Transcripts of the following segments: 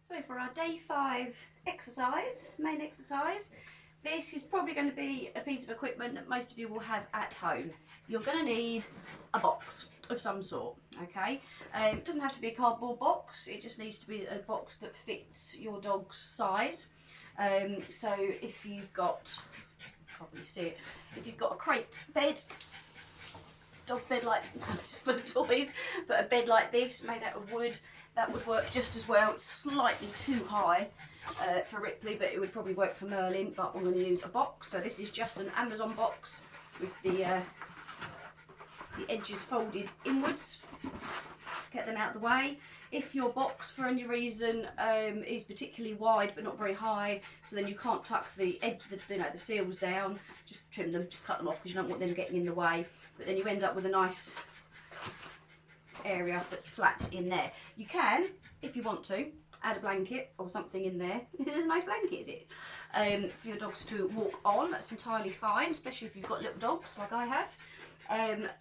So for our day 5 exercise, main exercise, this is probably going to be a piece of equipment that most of you will have at home. You're going to need a box of some sort, okay? It doesn't have to be a cardboard box, it just needs to be a box that fits your dog's size. So if you've got, probably see it, if you've got a crate bed, dog bed like, it's full of toys, but a bed like this made out of wood, that would work just as well. It's slightly too high for Ripley, but it would probably work for Merlin, but we're going to use a box. So this is just an Amazon box with the edges folded inwards. Get them out of the way. If your box for any reason is particularly wide but not very high, so then you can't tuck the edge, the seals down, just trim them, just cut them off because you don't want them getting in the way. But then you end up with a nice area that's flat in there. You can, if you want to, add a blanket or something in there. This is a nice blanket, is it? For your dogs to walk on, that's entirely fine, especially if you've got little dogs like I have.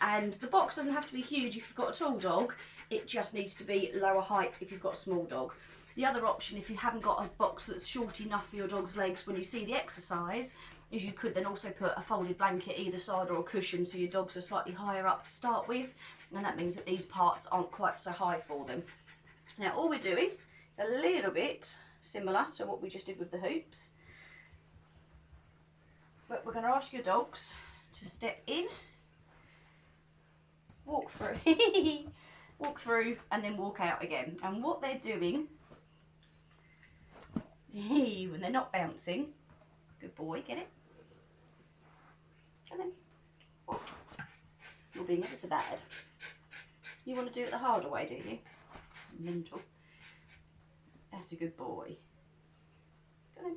And the box doesn't have to be huge if you've got a tall dog, it just needs to be lower height if you've got a small dog. The other option, if you haven't got a box that's short enough for your dog's legs when you see the exercise, is you could then also put a folded blanket either side or a cushion so your dogs are slightly higher up to start with, and that means that these parts aren't quite so high for them. Now all we're doing is a little bit similar to what we just did with the hoops, but we're going to ask your dogs to step in, walk through, walk through and then walk out again. And what they're doing, when they're not bouncing, good boy, get it? And then walk. You're being ever so bad. You want to do it the harder way, do you? Mental. That's a good boy. Go on.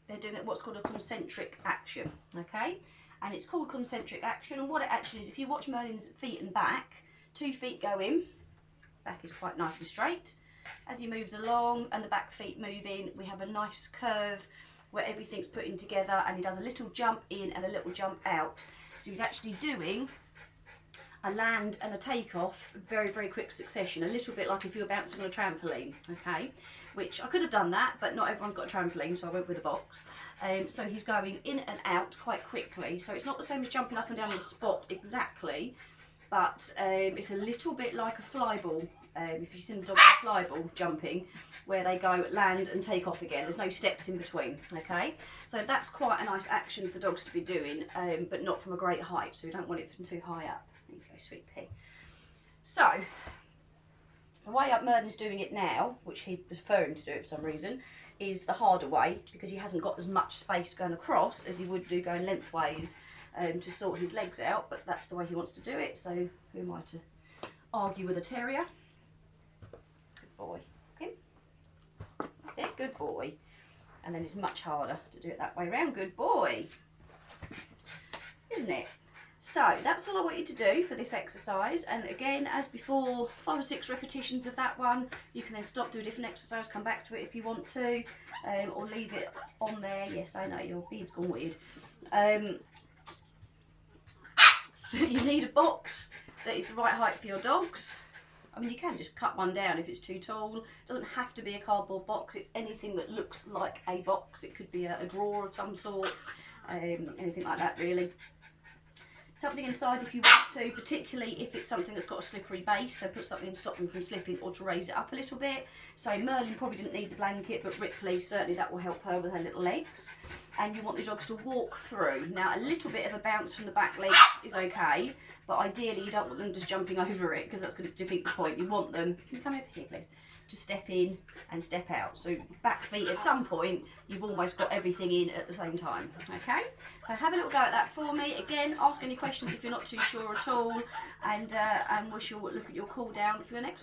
They're doing what's called a concentric action, okay? And it's called concentric action, and what it actually is, if you watch Merlin's feet and back, 2 feet go in, back is quite nice and straight. As he moves along and the back feet move in, we have a nice curve where everything's put in together, and he does a little jump in and a little jump out. So he's actually doing a land and a takeoff, very, very quick succession, a little bit like if you were bouncing on a trampoline, okay? Which I could have done that, but not everyone's got a trampoline, so I went with a box. So he's going in and out quite quickly. So it's not the same as jumping up and down the spot exactly, but it's a little bit like a fly ball. If you've seen the dog fly ball jumping, where they go land and take off again. There's no steps in between, okay? So that's quite a nice action for dogs to be doing, but not from a great height, so you don't want it from too high up. There you go, sweet pea. So, the way up Merlin's doing it now, which he was preferring to do it for some reason, is the harder way, because he hasn't got as much space going across as he would do going lengthways to sort his legs out, but that's the way he wants to do it, so who am I to argue with a terrier? Good boy. Him. That's it, good boy. And then it's much harder to do it that way around. Good boy. Isn't it? So that's all I want you to do for this exercise, and again, as before, 5 or 6 repetitions of that one. You can then stop, do a different exercise, come back to it if you want to, or leave it on there. Yes, I know, your beard's gone weird. You need a box that is the right height for your dogs. I mean, you can just cut one down if it's too tall. It doesn't have to be a cardboard box, it's anything that looks like a box. It could be a drawer of some sort, anything like that really. Something inside if you want to, particularly if it's something that's got a slippery base, so put something to stop them from slipping or to raise it up a little bit. So Merlin probably didn't need the blanket, but Ripley, certainly that will help her with her little legs. And you want the dogs to walk through. Now a little bit of a bounce from the back legs is okay, but ideally you don't want them just jumping over it, because that's going to defeat the point. You want them, can you come over here please, to step in and step out. So back feet at some point, you've almost got everything in at the same time, okay? So have a little go at that for me. Again, ask any questions if you're not too sure at all, and we shall look at your cool down for your next one.